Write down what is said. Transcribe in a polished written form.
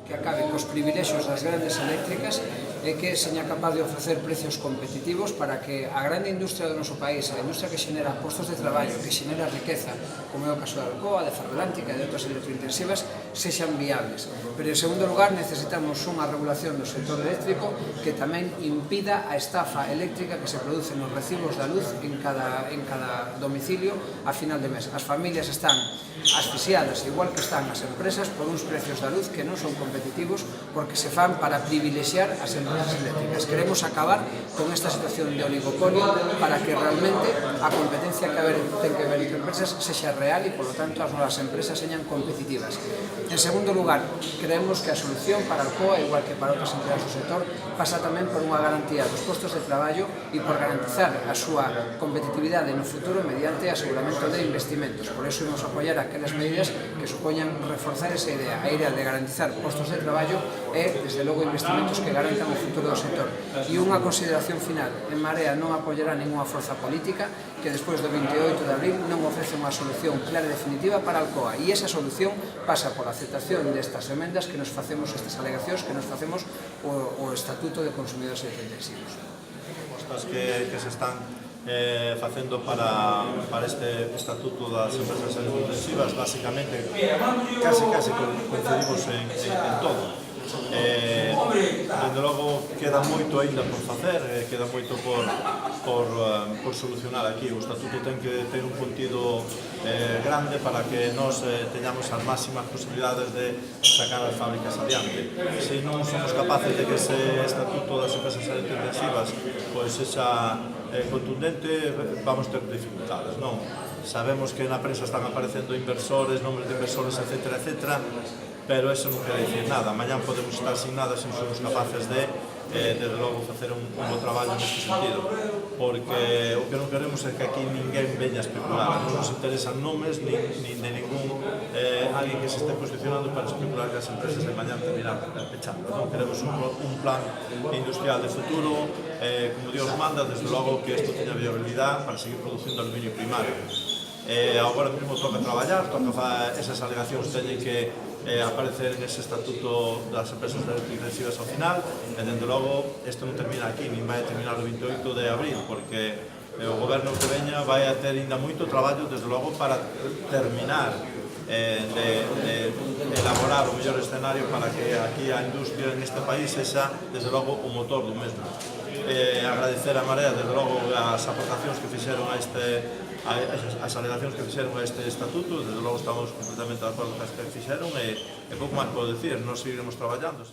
que acabe cos privilexios das grandes eléctricas e que seña capaz de ofrecer precios competitivos para que a grande industria do noso país, a industria que xenera postos de traballo, que xenera riqueza, como é o caso da Alcoa, de Ferrolántica e de outras electrointensivas, sexan viables. Pero, en segundo lugar, necesitamos unha regulación do sector eléctrico que tamén impida a estafa eléctrica que se produce nos recibos da luz en cada domicilio a final de mes. As familias están asfixiadas, igual que están as empresas, por uns precios da luz que non son competitivos porque se fan para privilexiar as empresas eléctricas. Queremos acabar con esta situación de oligopolio para que realmente a competencia que ten que haber entre empresas sexa real e, polo tanto, as novas empresas señan competitivas. En segundo lugar, creemos que a solución para Alcoa, igual que para outras entidades do sector, pasa tamén por unha garantía dos postos de traballo e por garantizar a súa competitividade no futuro mediante aseguramento de investimentos. Por iso imos apoiar aquelas medidas que supoñan reforzar esa idea, a idea de garantizar postos de traballo e, desde logo, investimentos que garantan o futuro do sector. E unha consideración final: En Marea non apoiará ninguna forza política que despois do 28 de abril non ofrece unha solución clara e definitiva para Alcoa, e esa solución pasa pola aceptación destas emendas que nos facemos, estas alegacións que nos facemos o Estatuto de Consumidores Electrointensivos. Propostas que se están facendo para este Estatuto das Empresas Electrointensivas, basicamente, casi coincidimos en todo. Dende logo, queda moito aínda por facer, queda moito por solucionar aquí. O Estatuto ten que ter un contido grande para que nos teñamos as máximas posibilidades de sacar as fábricas adiante. Se non somos capaces de que ese Estatuto das Empresas Electrointensivas sexa contundente, vamos ter dificultades, non? Sabemos que na prensa están aparecendo inversores, nombres de inversores, etcétera, pero eso non quere dicir nada. Mañán podemos estar sin nada se non somos capaces de, desde logo, facer un bo traballo neste sentido, porque o que non queremos é que aquí ninguén veña a especular. Non nos interesan nomes nin de ningún alguén que se este posicionando para especular que as empresas de mañán terminan pechando. Non queremos un plan industrial de futuro, como Dios manda, desde logo que isto teña viabilidad para seguir producindo aluminio primario. Agora mesmo toca traballar, esas alegacións teñen que aparecer nese Estatuto das Empresas Electrointensivas ao final, e, dende logo, isto non termina aquí, nin vai terminar o 28 de abril, porque o goberno que veña vai a ter ainda moito traballo, desde logo, para terminar de elaborar o mellor escenario para que aquí a industria neste país sexa, desde logo, o motor do mesmo. Agradecer a Marea, desde logo, as aportacións que fixeron a as alegacións que fixeron a este Estatuto. Desde logo estamos completamente de acordo con as que fixeron e pouco máis podo dicir, nós seguiremos traballando.